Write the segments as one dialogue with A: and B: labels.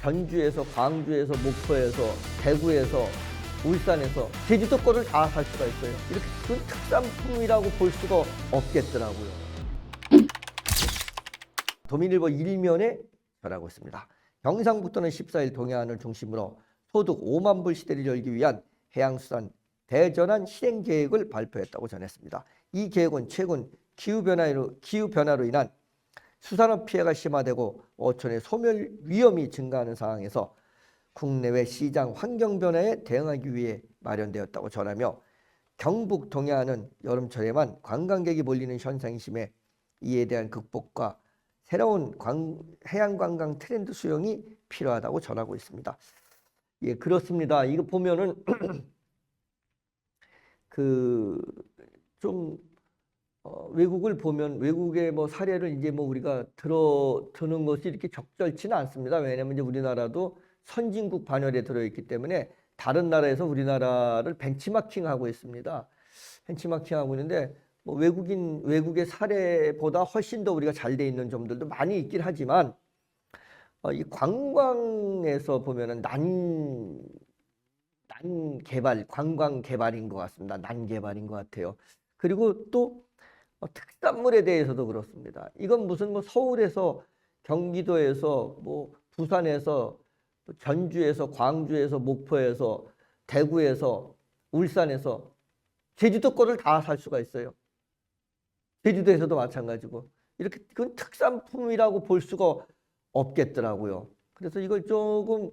A: 전주에서, 광주에서, 목포에서, 대구에서, 울산에서 제주도 거를 다 살 수가 있어요. 이렇게 그 특산품이라고 볼 수가 없겠더라고요. 도민일보 일면에 전하고 있습니다. 경상북도는 14일 동해안을 중심으로 소득 5만 불 시대를 열기 위한 해양수산 대전환 실행 계획을 발표했다고 전했습니다. 이 계획은 최근 기후변화로 인한 수산업 피해가 심화되고 어촌의 소멸 위험이 증가하는 상황에서 국내외 시장 환경 변화에 대응하기 위해 마련되었다고 전하며, 경북 동해안은 여름철에만 관광객이 몰리는 현상이 심해 이에 대한 극복과 새로운 해양 관광 트렌드 수용이 필요하다고 전하고 있습니다. 예, 그렇습니다. 이거 보면은 외국을 보면 외국의 뭐 사례를 이제 뭐 우리가 드는 것이 이렇게 적절치는 않습니다. 왜냐하면 이제 우리나라도 선진국 반열에 들어있기 때문에 다른 나라에서 우리나라를 벤치마킹하고 있습니다. 벤치마킹하고 있는데 뭐 외국의 사례보다 훨씬 더 우리가 잘 돼 있는 점들도 많이 있긴 하지만, 이 관광에서 보면은 관광 개발인 것 같습니다. 난개발인 것 같아요. 그리고 또 특산물에 대해서도 그렇습니다. 이건 무슨 뭐 서울에서, 경기도에서, 뭐 부산에서, 전주에서, 광주에서, 목포에서, 대구에서, 울산에서 제주도 거를 다 살 수가 있어요. 제주도에서도 마찬가지고. 이렇게 그건 특산품이라고 볼 수가 없겠더라고요. 그래서 이걸 조금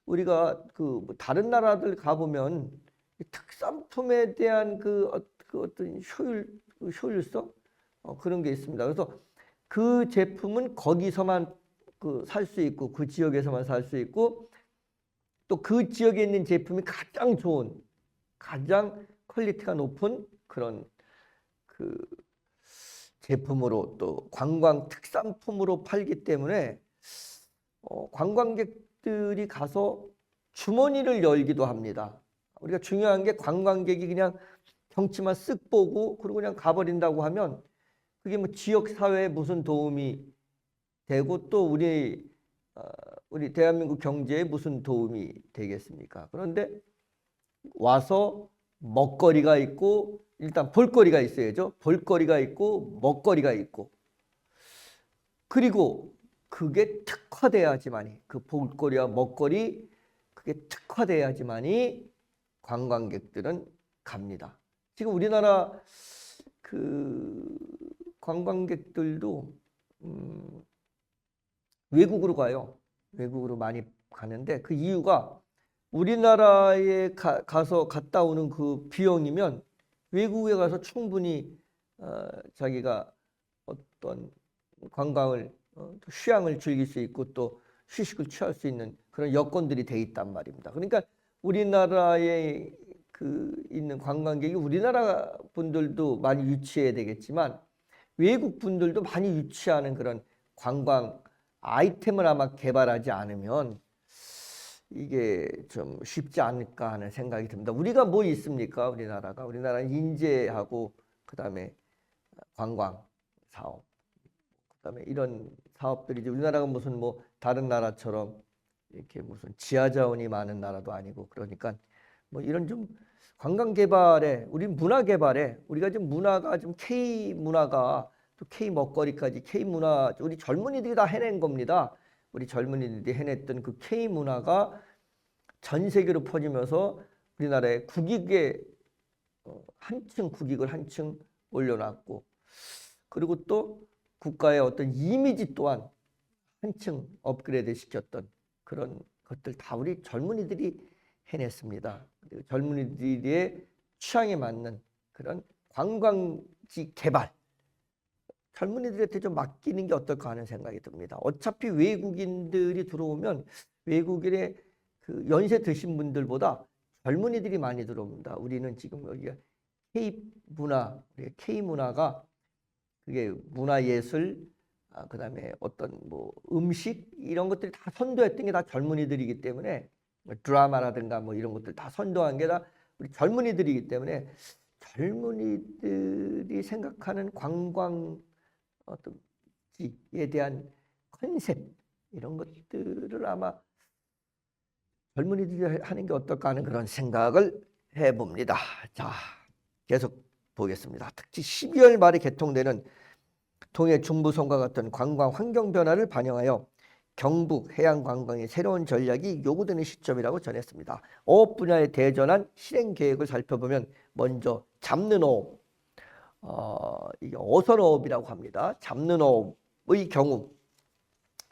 A: 우리가 뭐 다른 나라들 가보면 특산품에 대한 어떤 효율성, 그런 게 있습니다. 그래서 그 제품은 거기서만 살 수 있고, 그 지역에서만 살 수 있고, 또 그 지역에 있는 제품이 가장 좋은, 가장 퀄리티가 높은 그런 제품으로, 또 관광 특산품으로 팔기 때문에 관광객들이 가서 주머니를 열기도 합니다. 우리가 중요한 게, 관광객이 그냥 경치만 쓱 보고 그리고 그냥 가버린다고 하면 그게 뭐 지역 사회에 무슨 도움이 되고, 또 우리 대한민국 경제에 무슨 도움이 되겠습니까? 그런데 와서 먹거리가 있고, 일단 볼거리가 있어야죠. 볼거리가 있고 먹거리가 있고, 그리고 그게 특화돼야지만이, 그 볼거리와 먹거리, 그게 특화돼야지만이 관광객들은 갑니다. 지금 우리나라 관광객들도 외국으로 가요. 외국으로 많이 가는데 그 이유가, 우리나라에 가서 갔다 오는 그 비용이면 외국에 가서 충분히 자기가 어떤 관광을, 휴양을 즐길 수 있고 또 휴식을 취할 수 있는 그런 여건들이 돼 있단 말입니다. 그러니까 우리나라에 있는 관광객이 우리나라 분들도 많이 유치해야 되겠지만, 외국 분들도 많이 유치하는 그런 관광 아이템을 아마 개발하지 않으면 이게 좀 쉽지 않을까 하는 생각이 듭니다. 우리가 뭐 있습니까? 우리나라는 인재하고, 그다음에 관광 사업, 그다음에 이런 사업들이지, 우리나라가 무슨 뭐 다른 나라처럼 이렇게 무슨 지하 자원이 많은 나라도 아니고, 그러니까 뭐 이런 좀 관광 개발에, 우리 문화 개발에, 우리가 지금 문화가 좀 K 문화가, 또 K 먹거리까지 K 문화, 우리 젊은이들이 다 해낸 겁니다. 우리 젊은이들이 해냈던 그 K 문화가 전 세계로 퍼지면서 우리나라의 국익을 한층 올려놨고, 그리고 또 국가의 어떤 이미지 또한 한층 업그레이드 시켰던 그런 것들 다 우리 젊은이들이 해냈습니다. 젊은이들의 취향에 맞는 그런 관광지 개발, 젊은이들한테 좀 맡기는 게 어떨까 하는 생각이 듭니다. 어차피 외국인들이 들어오면 외국인의 그 연세 드신 분들보다 젊은이들이 많이 들어옵니다. 우리는 지금 여기가 K문화가 그게 문화예술, 그다음에 어떤 뭐 음식, 이런 것들이 다 선도했던 게 다 젊은이들이기 때문에, 드라마라든가 뭐 이런 것들 다 선도한 게 다 우리 젊은이들이기 때문에, 젊은이들이 생각하는 관광 어떤 지에 대한 컨셉, 이런 것들을 아마 젊은이들이 하는 게 어떨까 하는 그런 생각을 해봅니다. 자, 계속 보겠습니다. 특히 12월 말에 개통되는 동해 중부선과 같은 관광 환경 변화를 반영하여 경북 해양 관광의 새로운 전략이 요구되는 시점이라고 전했습니다. 어업 분야의 대전환 실행 계획을 살펴보면 먼저 잡는 어업, 이게 어선어업이라고 합니다. 잡는 어업의 경우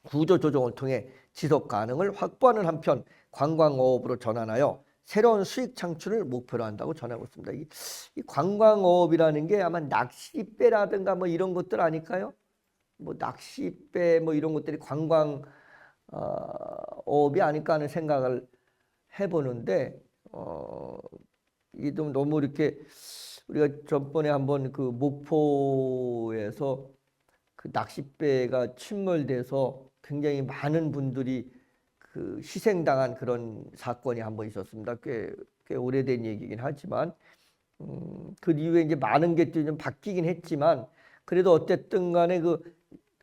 A: 구조 조정을 통해 지속 가능을 확보하는 한편 관광어업으로 전환하여 새로운 수익 창출을 목표로 한다고 전하고 있습니다. 이 관광어업이라는 게 아마 낚시배라든가 뭐 이런 것들 아닐까요? 뭐 낚시배 뭐 이런 것들이 관광 어업이 아닐까 하는 생각을 해보는데 이게 좀 너무 이렇게 우리가 전번에 한번 그 목포에서 그 낚싯배가 침몰돼서 굉장히 많은 분들이 그 희생당한 그런 사건이 한번 있었습니다. 꽤 오래된 얘기긴 하지만 그 이후에 이제 많은 게 좀 바뀌긴 했지만 그래도 어쨌든 간에 그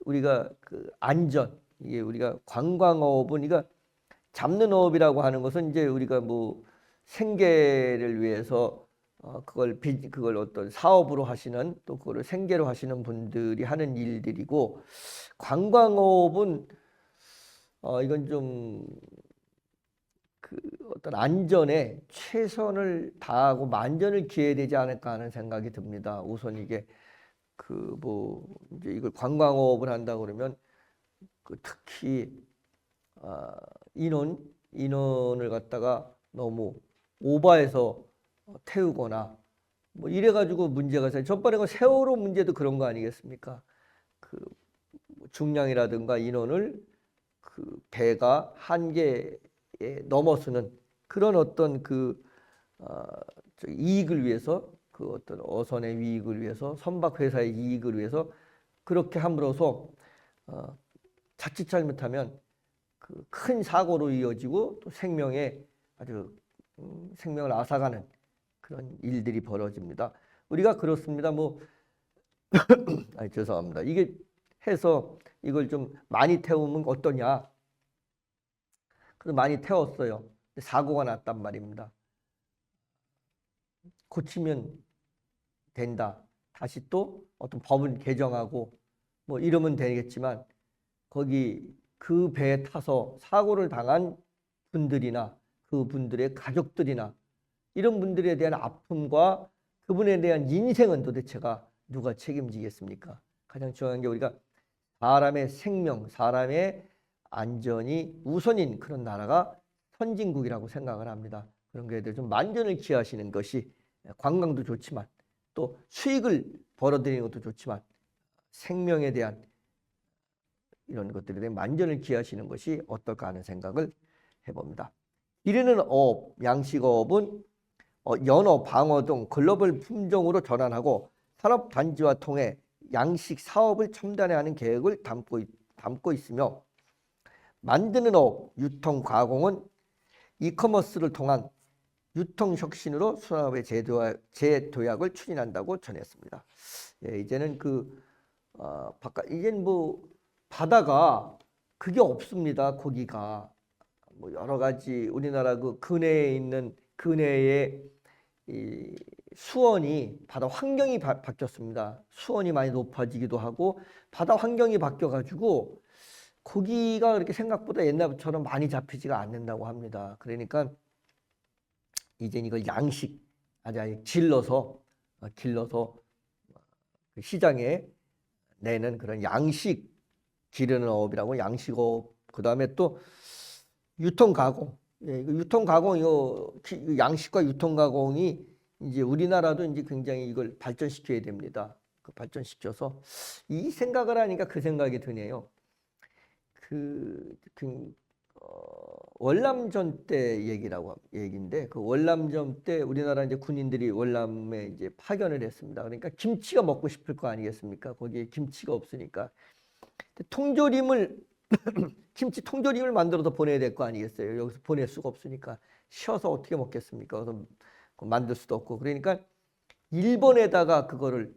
A: 우리가 그 안전 이게 우리가 관광어업은 이거 잡는 어업이라고 하는 것은 이제 우리가 뭐 생계를 위해서 그걸 어떤 사업으로 하시는 또 그거를 생계로 하시는 분들이 하는 일들이고 관광업은 이건 좀 그 어떤 안전에 최선을 다하고 만전을 기해야 되지 않을까 하는 생각이 듭니다. 우선 이게 그 뭐 이제 이걸 관광업을 한다 그러면 그 특히 인원을 갖다가 너무 오버해서 태우거나 뭐 이래가지고 문제가 생겨. 전번에 그 세월호 문제도 그런 거 아니겠습니까? 그 중량이라든가 인원을 그 배가 한계에 넘어서는 그런 어떤 그 이익을 위해서 그 어떤 어선의 이익을 위해서 선박 회사의 이익을 위해서 그렇게 함으로써 자칫 잘못하면 그 큰 사고로 이어지고 또 생명에 아주 생명을 앗아가는 그런 일들이 벌어집니다. 우리가 그렇습니다. 뭐 아니 죄송합니다. 이게 해서 이걸 좀 많이 태우면 어떠냐? 그래서 많이 태웠어요. 사고가 났단 말입니다. 고치면 된다. 다시 또 어떤 법을 개정하고 뭐 이러면 되겠지만 거기 그 배에 타서 사고를 당한 분들이나 그분들의 가족들이나 이런 분들에 대한 아픔과 그분에 대한 인생은 도대체가 누가 책임지겠습니까? 가장 중요한 게 우리가 사람의 생명, 사람의 안전이 우선인 그런 나라가 선진국이라고 생각을 합니다. 그런 거에 대해서 좀 만전을 기하시는 것이 관광도 좋지만 또 수익을 벌어들이는 것도 좋지만 생명에 대한 이런 것들에 대한 만전을 기하시는 것이 어떨까 하는 생각을 해봅니다. 이르는 어업, 양식어업은 연어, 방어 등 글로벌 품종으로 전환하고 산업단지와 통해 양식 사업을 첨단화하는 계획을 담고 있으며 만드는 어업, 유통, 가공은 이커머스를 통한 유통 혁신으로 수산업의 재도약을 추진한다고 전했습니다. 예, 이제는 이제는 뭐 바다가 그게 없습니다. 거기가 뭐 여러 가지 우리나라 그 근해에 있는 근해의 이 수온이 바다 환경이 바뀌었습니다. 수온이 많이 높아지기도 하고 바다 환경이 바뀌어 가지고 고기가 그렇게 생각보다 옛날처럼 많이 잡히지가 않는다고 합니다. 그러니까 이제 이걸 양식 아주 길러서 그 시장에 내는 그런 양식 기르는 어업이라고 양식어업. 그다음에 또 유통 가공. 예, 유통 가공 이거 양식과 유통 가공이 이제 우리나라도 이제 굉장히 이걸 발전시켜야 됩니다. 그 발전시켜서 이 생각을 하니까 그 생각이 드네요. 월남전 때 얘기인데 그 월남전 때 우리나라 이제 군인들이 월남에 이제 파견을 했습니다. 그러니까 김치가 먹고 싶을 거 아니겠습니까? 거기에 김치가 없으니까 김치 통조림을 만들어서 보내야 될 거 아니겠어요? 여기서 보낼 수가 없으니까 쉬어서 어떻게 먹겠습니까? 그래서 만들 수도 없고 그러니까 일본에다가 그거를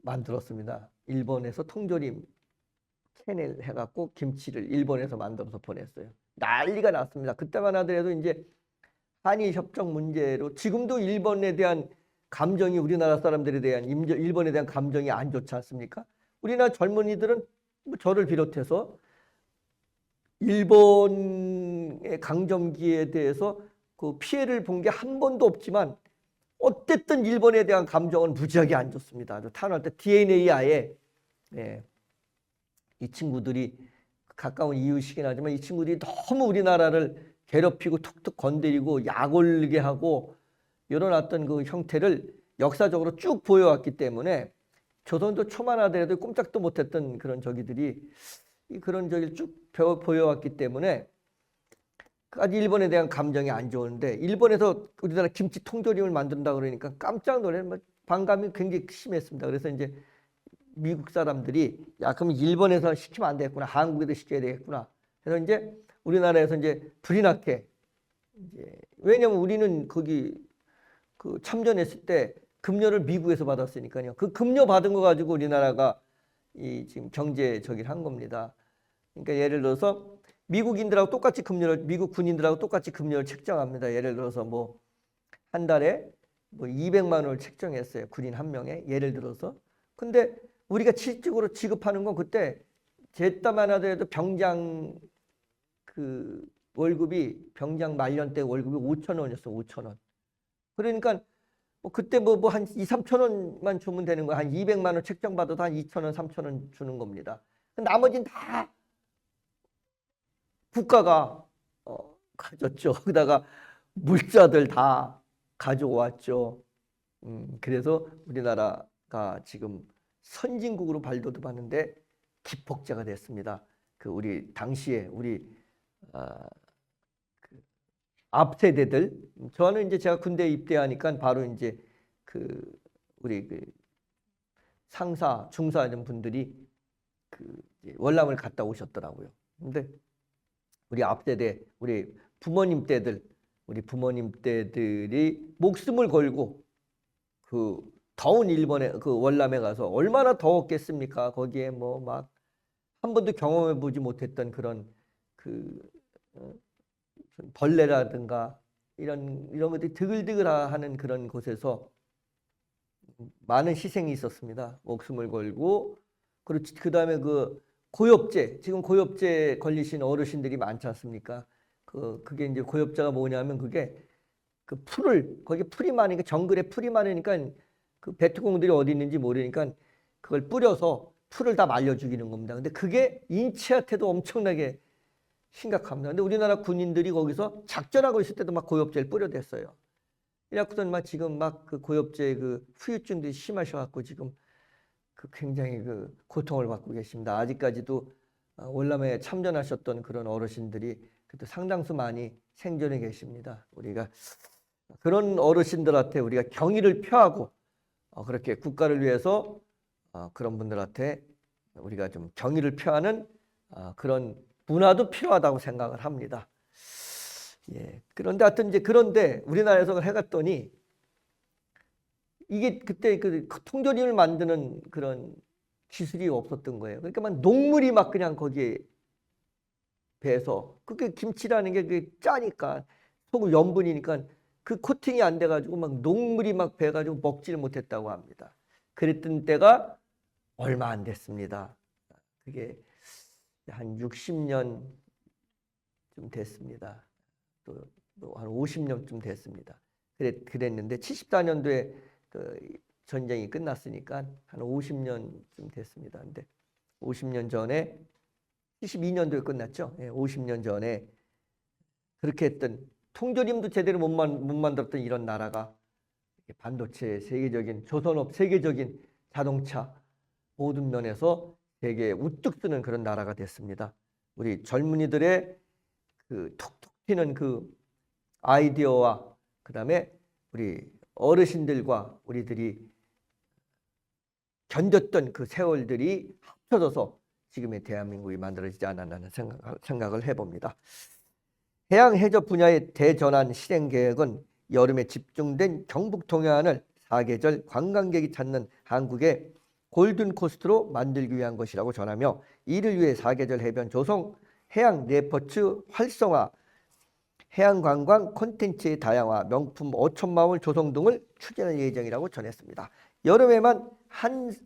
A: 만들었습니다. 일본에서 통조림 캔을 해갖고 김치를 일본에서 만들어서 보냈어요. 난리가 났습니다. 그때만 하더라도 이제 한일 협정 문제로 지금도 일본에 대한 감정이 우리나라 사람들에 대한 일본에 대한 감정이 안 좋지 않습니까? 우리나라 젊은이들은 뭐 저를 비롯해서 일본의 강점기에 대해서 그 피해를 본 게 한 번도 없지만 어쨌든 일본에 대한 감정은 무지하게 안 좋습니다. 탄원할 때 DNA 아예 이 친구들이 가까운 이웃이긴 하지만 이 친구들이 너무 우리나라를 괴롭히고 툭툭 건드리고 약 올리게 하고 이런 어떤 그 형태를 역사적으로 쭉 보여왔기 때문에 조선도 초만하더라도 꼼짝도 못했던 그런 저기들이 그런 저기를 쭉 보여왔기 때문에 아주 일본에 대한 감정이 안 좋은데 일본에서 우리나라 김치 통조림을 만든다 그러니까 깜짝 놀라는 반감이 굉장히 심했습니다. 그래서 이제 미국 사람들이 야 그럼 일본에서 시키면 안 되겠구나, 한국에도 시켜야 되겠구나. 그래서 이제 우리나라에서 이제 불이 났게 이제 왜냐면 우리는 거기 그 참전했을 때 급료를 미국에서 받았으니까요. 그 급료 받은 거 가지고 우리나라가 이 지금 경제 저기를 한 겁니다. 그러니까 예를 들어서 미국인들하고 똑같이 급료를 미국 군인들하고 똑같이 급료를 책정합니다. 예를 들어서 뭐 한 달에 뭐 200만 원을 책정했어요. 군인 한 명에 예를 들어서. 근데 우리가 실질적으로 지급하는 건 그때 제따만 하더라도 병장 그 월급이 병장 말년 때 월급이 5천 원이었어. 5천 원. 그러니까 뭐 그때 뭐 한 2, 3천 원만 주면 되는 거야. 한 200만 원 책정받아도 한 2천 원, 3천 원 주는 겁니다. 나머지는 다 국가가 가졌죠. 그러다가 물자들 다 가져왔죠. 그래서 우리나라가 지금 선진국으로 발돋움하는데 기폭제가 됐습니다. 그 우리 당시에 우리 그 앞 세대들 저는 이제 제가 군대 입대하니까 바로 이제 그 우리 그 상사 중사 이런 분들이 그 월남을 갔다 오셨더라고요. 근데 우리 앞세대, 우리 부모님 때들이 목숨을 걸고 그 더운 일본에 그 월남에 가서 얼마나 더웠겠습니까? 거기에 뭐 막 한 번도 경험해 보지 못했던 그런 그 벌레라든가 이런 것들이 드글드글하는 그런 곳에서 많은 희생이 있었습니다. 목숨을 걸고 그리고 그 다음에 그 고엽제 지금 고엽제 걸리신 어르신들이 많지 않습니까? 그게 이제 고엽제가 뭐냐면 그게 그 풀을 거기 풀이 많으니까 정글에 풀이 많으니까 그 베트공들이 어디 있는지 모르니까 그걸 뿌려서 풀을 다 말려 죽이는 겁니다. 근데 그게 인체한테도 엄청나게 심각합니다. 근데 우리나라 군인들이 거기서 작전하고 있을 때도 막 고엽제를 뿌려댔어요. 이래갖고선 막 지금 막 그 고엽제 그 후유증들이 심하셔갖고 지금 그 굉장히 그 고통을 받고 계십니다. 아직까지도 월남에 참전하셨던 그런 어르신들이 그래도 상당수 많이 생존해 계십니다. 우리가 그런 어르신들한테 우리가 경의를 표하고 그렇게 국가를 위해서 그런 분들한테 우리가 좀 경의를 표하는 그런 문화도 필요하다고 생각을 합니다. 예. 그런데 하여튼 이제 그런데 우리나라에서 해갔더니 이게 그때 그 통조림을 만드는 그런 기술이 없었던 거예요. 그러니까 막 녹물이 막 그냥 거기에 배서 그게 김치라는 게 그게 짜니까 소금 염분이니까 그 코팅이 안 돼가지고 막 녹물이 막 배가지고 먹지를 못했다고 합니다. 그랬던 때가 얼마 안 됐습니다. 그게 한 60년 좀 됐습니다. 또 한 50년쯤 됐습니다. 그랬는데 74년도에 그 전쟁이 끝났으니까 한 50년쯤 됐습니다. 근데 50년 전에 72년도에 끝났죠. 예, 50년 전에 그렇게 했던 통조림도 제대로 못 만들었던 이런 나라가 반도체 세계적인 조선업 세계적인 자동차 모든 면에서 되게 우뚝 서는 그런 나라가 됐습니다. 우리 젊은이들의 그 톡톡 튀는 그 아이디어와 그다음에 우리 어르신들과 우리들이 견뎠던 그 세월들이 합쳐져서 지금의 대한민국이 만들어지지 않았나는 생각을 해봅니다. 해양 해적 분야의 대전환 실행 계획은 여름에 집중된 경북 동해안을 사계절 관광객이 찾는 한국의 골든 코스트로 만들기 위한 것이라고 전하며 이를 위해 사계절 해변 조성 해양 레포츠 활성화, 해양관광 콘텐츠의 다양화, 명품 어촌마을 조성 등을 추진할 예정이라고 전했습니다. 여름에만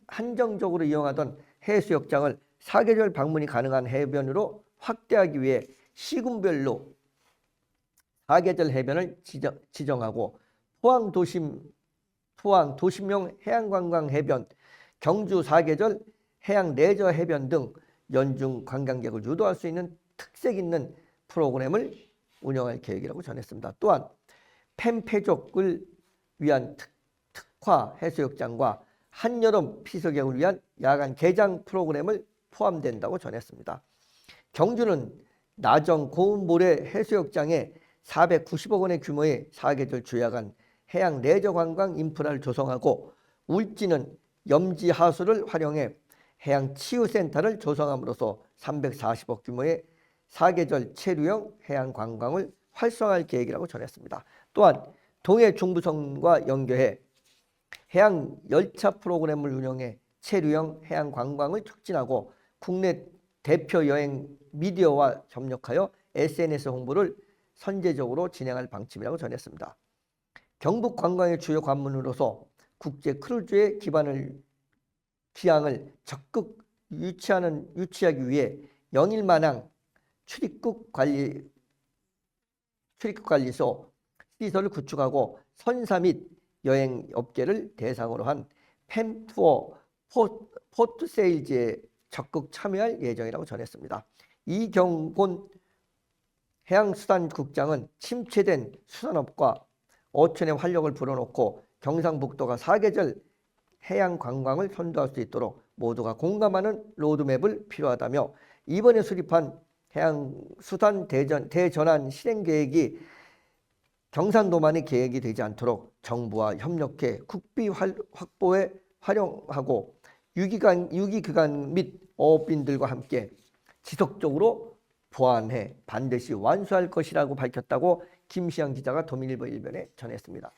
A: 한정적으로 이용하던 해수욕장을 사계절 방문이 가능한 해변으로 확대하기 위해 시군별로 사계절 해변을 지정하고 포항 도심용 해양관광 해변, 경주 사계절 해양 레저 해변 등 연중 관광객을 유도할 수 있는 특색 있는 프로그램을 운영할 계획이라고 전했습니다. 또한 팬페족을 위한 특화 해수욕장과 한여름 피서객을 위한 야간 개장 프로그램을 포함된다고 전했습니다. 경주는 나정 고운모래 해수욕장에 490억 원의 규모의 사계절 주야간 해양 레저 관광 인프라를 조성하고 울진은 염지 하수를 활용해 해양 치유센터를 조성함으로써 340억 규모의 사계절 체류형 해양 관광을 활성화할 계획이라고 전했습니다. 또한 동해 중부선과 연계해 해양 열차 프로그램을 운영해 체류형 해양 관광을 촉진하고 국내 대표 여행 미디어와 협력하여 SNS 홍보를 선제적으로 진행할 방침이라고 전했습니다. 경북 관광의 주요 관문으로서 국제 크루즈의 기항을 적극 유치하기 위해 영일만항 출입국 관리소 시설을 구축하고 선사 및 여행 업계를 대상으로 한 팬투어 포트세일즈에 적극 참여할 예정이라고 전했습니다. 이경곤 해양수산국장은 침체된 수산업과 어촌의 활력을 불어넣고 경상북도가 사계절 해양 관광을 선도할 수 있도록 모두가 공감하는 로드맵을 필요하다며 이번에 수립한 해양수산 대전환 실행계획이 경상도만의 계획이 되지 않도록 정부와 협력해 국비 확보에 활용하고 유기기관 및 어업인들과 함께 지속적으로 보완해 반드시 완수할 것이라고 밝혔다고 김시영 기자가 도민일보 일면에 전했습니다.